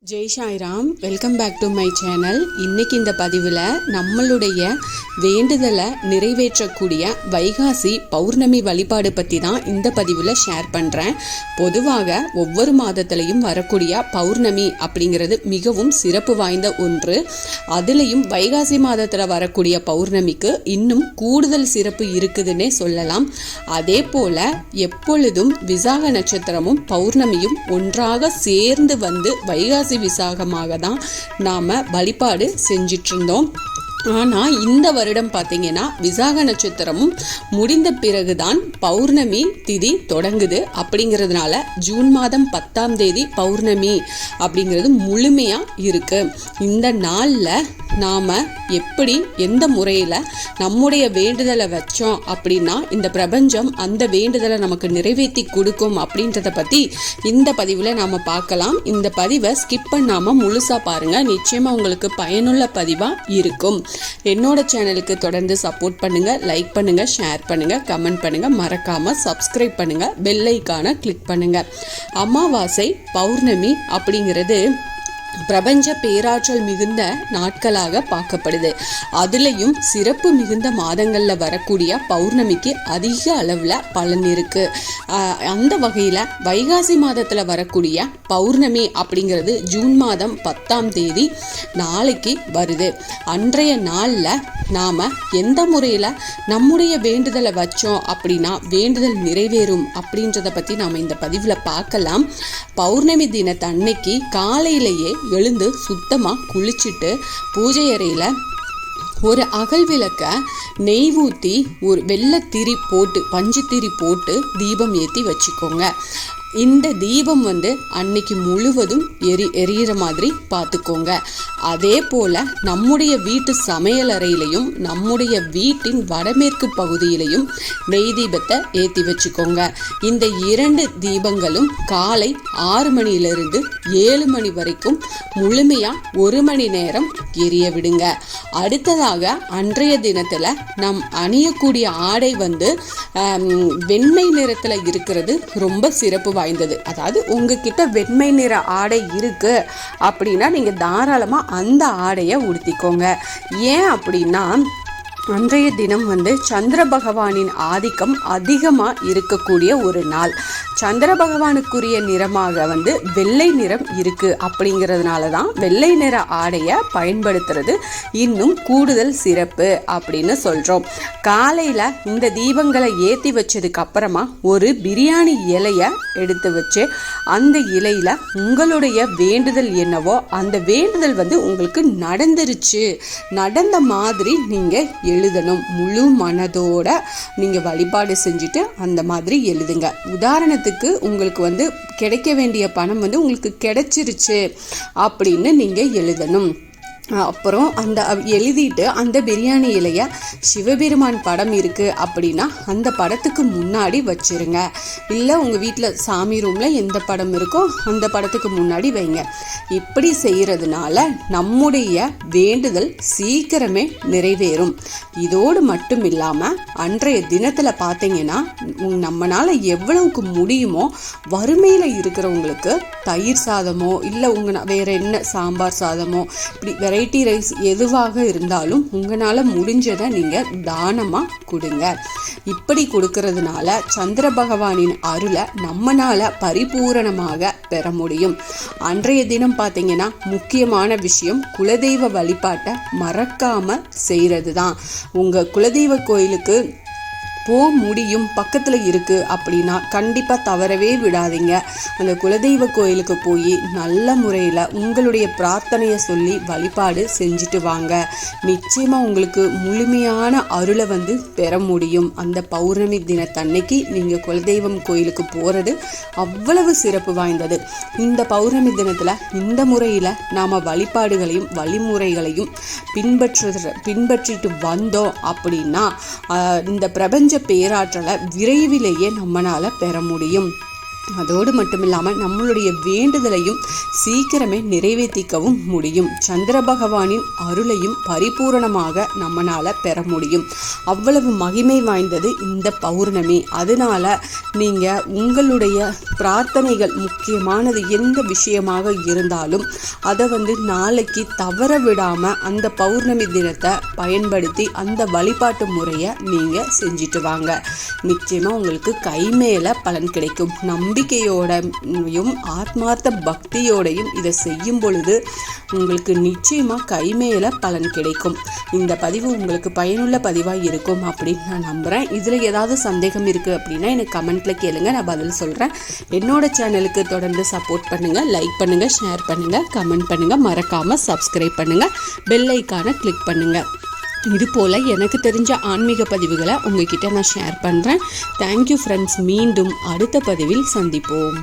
Jai Sairam, welcome back to my channel. இன்னைக்கு இந்த பதிவில் நம்மளுடைய வேண்டுதலை நிறைவேற்றக்கூடிய வைகாசி பௌர்ணமி வழிபாடு பற்றி தான் இந்த பதிவில் ஷேர் பண்ணுறேன். பொதுவாக ஒவ்வொரு மாதத்துலையும் வரக்கூடிய பௌர்ணமி அப்படிங்கிறது மிகவும் சிறப்பு வாய்ந்த ஒன்று. அதுலேயும் வைகாசி மாதத்தில் வரக்கூடிய பௌர்ணமிக்கு இன்னும் கூடுதல் சிறப்பு இருக்குதுன்னே சொல்லலாம். அதே போல் எப்பொழுதும் விசாக நட்சத்திரமும் பௌர்ணமியும் ஒன்றாக சேர்ந்து வந்து வைகாசி விசாகமாக தான் நாம் வழிபாடு செஞ்சிட்டு இருந்தோம். ஆனால் இந்த வருடம் பார்த்தீங்கன்னா விசாக நட்சத்திரமும் முடிந்த பிறகுதான் பௌர்ணமி திதி தொடங்குது. அப்படிங்கிறதுனால ஜூன் மாதம் 10ஆம் தேதி பௌர்ணமி அப்படிங்கிறது முழுமையாக இருக்குது. இந்த நாளில் நாம் எப்படி எந்த முறையில் நம்முடைய வேண்டுதலை வச்சோம் அப்படின்னா இந்த பிரபஞ்சம் அந்த வேண்டுதலை நமக்கு நிறைவேற்றி கொடுக்கும் அப்படின்றத பற்றி இந்த பதிவில் நாம் பார்க்கலாம். இந்த பதிவை ஸ்கிப் பண்ணாமல் முழுசாக பாருங்கள், நிச்சயமாக உங்களுக்கு பயனுள்ள பதிவாக இருக்கும். என்னோட சேனலுக்கு தொடர்ந்து சப்போர்ட் பண்ணுங்கள், லைக் பண்ணுங்கள், ஷேர் பண்ணுங்கள், கமெண்ட் பண்ணுங்கள், மறக்காமல் சப்ஸ்கிரைப் பண்ணுங்கள், பெல் ஐகானை கிளிக் பண்ணுங்கள். அமாவாசை பௌர்ணமி அப்படிங்கிறது பிரபஞ்ச பேராற்றல் மிகுந்த நாட்களாக பார்க்கப்படுது. அதுலேயும் சிறப்பு மிகுந்த மாதங்களில் வரக்கூடிய பௌர்ணமிக்கு அதிக அளவில் பலன் இருக்கு. அந்த வகையில் வைகாசி மாதத்தில் வரக்கூடிய பௌர்ணமி அப்படிங்கிறது ஜூன் மாதம் 10ஆம் தேதி நாளைக்கு வருது. அன்றைய நாளில் நாம் எந்த முறையில் நம்முடைய வேண்டுதலை வச்சோம் அப்படின்னா வேண்டுதல் நிறைவேறும் அப்படின்றத பற்றி நாம் இந்த பதிவில் பார்க்கலாம். பௌர்ணமி தினத்தன்னைக்கு காலையிலேயே எழுந்து சுத்தமாக குளிச்சுட்டு பூஜை அறையில் ஒரு அகல் விளக்க நெய் ஊற்றி ஒரு வெள்ளத்திரி போட்டு பஞ்சு திரி போட்டு தீபம் ஏற்றி வச்சுக்கோங்க. இந்த தீபம் அன்னைக்கு முழுவதும் எரியிற மாதிரி பார்த்துக்கோங்க. அதே போல் நம்முடைய வீட்டு சமையல் அறையிலையும் நம்முடைய வீட்டின் வடமேற்கு பகுதியிலையும் நெய் தீபத்தை ஏற்றி வச்சுக்கோங்க. இந்த 2 தீபங்களும் காலை 6 மணியிலிருந்து 7 மணி வரைக்கும் முழுமையாக 1 மணி நேரம் எரிய விடுங்க. அடுத்ததாக அன்றைய தினத்தில் நம் அணியக்கூடிய ஆடை வெண்மை நிறத்தில் இருக்கிறது ரொம்ப சிறப்பு வாய்ந்தது. அதாவது உங்ககிட்ட வெண்மை நிற ஆடை இருக்கு அப்படின்னா நீங்க தாராளமா அந்த ஆடையை உடுத்திக்கோங்க. ஏன் அப்படின்னா அன்றைய தினம் சந்திர பகவானின் ஆதிக்கம் அதிகமாக இருக்கக்கூடிய ஒரு நாள். சந்திர பகவானுக்குரிய நிறமாக வெள்ளை நிறம் இருக்கு. அப்படிங்கிறதுனால தான் வெள்ளை நிற ஆடையை பயன்படுத்துறது இன்னும் கூடுதல் சிறப்பு அப்படின்னு சொல்கிறோம். காலையில் இந்த தீபங்களை ஏற்றி வச்சதுக்கு அப்புறமா ஒரு பிரியாணி இலையை எடுத்து வச்சு அந்த இலையில் உங்களுடைய வேண்டுதல் என்னவோ அந்த வேண்டுதல் உங்களுக்கு நடந்துருச்சு, நடந்த மாதிரி நீங்கள் எழுதணும். முழு மனதோட நீங்கள் வழிபாடு செஞ்சுட்டு அந்த மாதிரி எழுதுங்க. உதாரணத்துக்கு உங்களுக்கு கிடைக்க வேண்டிய பணம் உங்களுக்கு கிடைச்சிருச்சு அப்படின்னு நீங்கள் எழுதணும். அப்புறம் அந்த எழுதிட்டு அந்த பிரியாணி இலையை சிவபெருமான் படம் இருக்குது அப்படின்னா அந்த படத்துக்கு முன்னாடி வச்சுருங்க. இல்லை உங்கள் வீட்டில் சாமி ரூமில் எந்த படம் இருக்கோ அந்த படத்துக்கு முன்னாடி வைங்க. இப்படி செய்கிறதுனால நம்முடைய வேண்டுதல் சீக்கிரமே நிறைவேறும். இதோடு மட்டும் இல்லாமல் அன்றைய தினத்தில் பார்த்தீங்கன்னா நம்மளால் எவ்வளவுக்கு முடியுமோ வறுமையில் இருக்கிறவங்களுக்கு தயிர் சாதமோ இல்லை வேறு என்ன சாம்பார் சாதமோ இப்படி வெரைட்டி ரைஸ் எதுவாக இருந்தாலும் உங்களால் முடிஞ்சதை நீங்கள் தானமாக கொடுங்க. இப்படி கொடுக்கறதுனால சந்திர பகவானின் அருளை நம்மளால் பரிபூரணமாக பெற முடியும். அன்றைய தினம் பார்த்தீங்கன்னா முக்கியமான விஷயம் குலதெய்வ வழிபாட்டை மறக்காமல் செய்கிறது தான். உங்கள் குலதெய்வ கோயிலுக்கு முடியும் பக்கத்தில் இருக்குது அப்படின்னா கண்டிப்பாக தவறவே விடாதீங்க. அந்த குலதெய்வ கோயிலுக்கு போய் நல்ல முறையில் உங்களுடைய பிரார்த்தனையை சொல்லி வழிபாடு செஞ்சுட்டு வாங்க. நிச்சயமாக உங்களுக்கு முழுமையான அருளை பெற முடியும். அந்த பௌர்ணமி தினத்தன்னைக்கு நீங்கள் குலதெய்வம் கோயிலுக்கு போகிறது அவ்வளவு சிறப்பு வாய்ந்தது. இந்த பௌர்ணமி தினத்தில் இந்த முறையில் நாம் வழிபாடுகளையும் வழிமுறைகளையும் பின்பற்றிட்டு வந்தோம் அப்படின்னா இந்த பிரபஞ்ச பேராற்றலை விரைவிலேயே நம்மளால பெற முடியும். அதோடு மட்டும் இல்லாமல் நம்மளுடைய வேண்டுதலையும் சீக்கிரமே நிறைவேற்றிக்கவும் முடியும். சந்திர பகவானின் அருளையும் பரிபூரணமாக நம்மளால் பெற முடியும். அவ்வளவு மகிமை வாய்ந்தது இந்த பௌர்ணமி. அதனால நீங்கள் உங்களுடைய பிரார்த்தனைகள் முக்கியமானது எந்த விஷயமாக இருந்தாலும் அதை நாளைக்கு தவற விடாமல் அந்த பௌர்ணமி தினத்தை பயன்படுத்தி அந்த வழிபாட்டு முறையை நீங்கள் செஞ்சுட்டு வாங்க. நிச்சயமாக உங்களுக்கு கை மேலே பலன் கிடைக்கும். நம்பிக்கையோடையும் ஆத்மார்த்த பக்தியோடையும் இதை செய்யும் பொழுது உங்களுக்கு நிச்சயமாக கை மேலே பலன் கிடைக்கும். இந்த பதிவு உங்களுக்கு பயனுள்ள பதிவாக இருக்கும் அப்படின்னு நான் நம்புகிறேன். இதில் ஏதாவது சந்தேகம் இருக்குது அப்படின்னா எனக்கு கமெண்ட்டில் கேளுங்க, நான் பதில் சொல்கிறேன். என்னோட சேனலுக்கு தொடர்ந்து சப்போர்ட் பண்ணுங்கள், லைக் பண்ணுங்கள், ஷேர் பண்ணுங்கள், கமெண்ட் பண்ணுங்கள், மறக்காமல் சப்ஸ்கிரைப் பண்ணுங்கள், பெல் ஐக்கானை கிளிக் பண்ணுங்கள். இது போல் எனக்கு தெரிஞ்ச ஆன்மீக பதிவுகளை உங்ககிட்ட நான் ஷேர் பண்ணுறேன். Thank you friends. மீண்டும் அடுத்த பதிவில் சந்திப்போம்.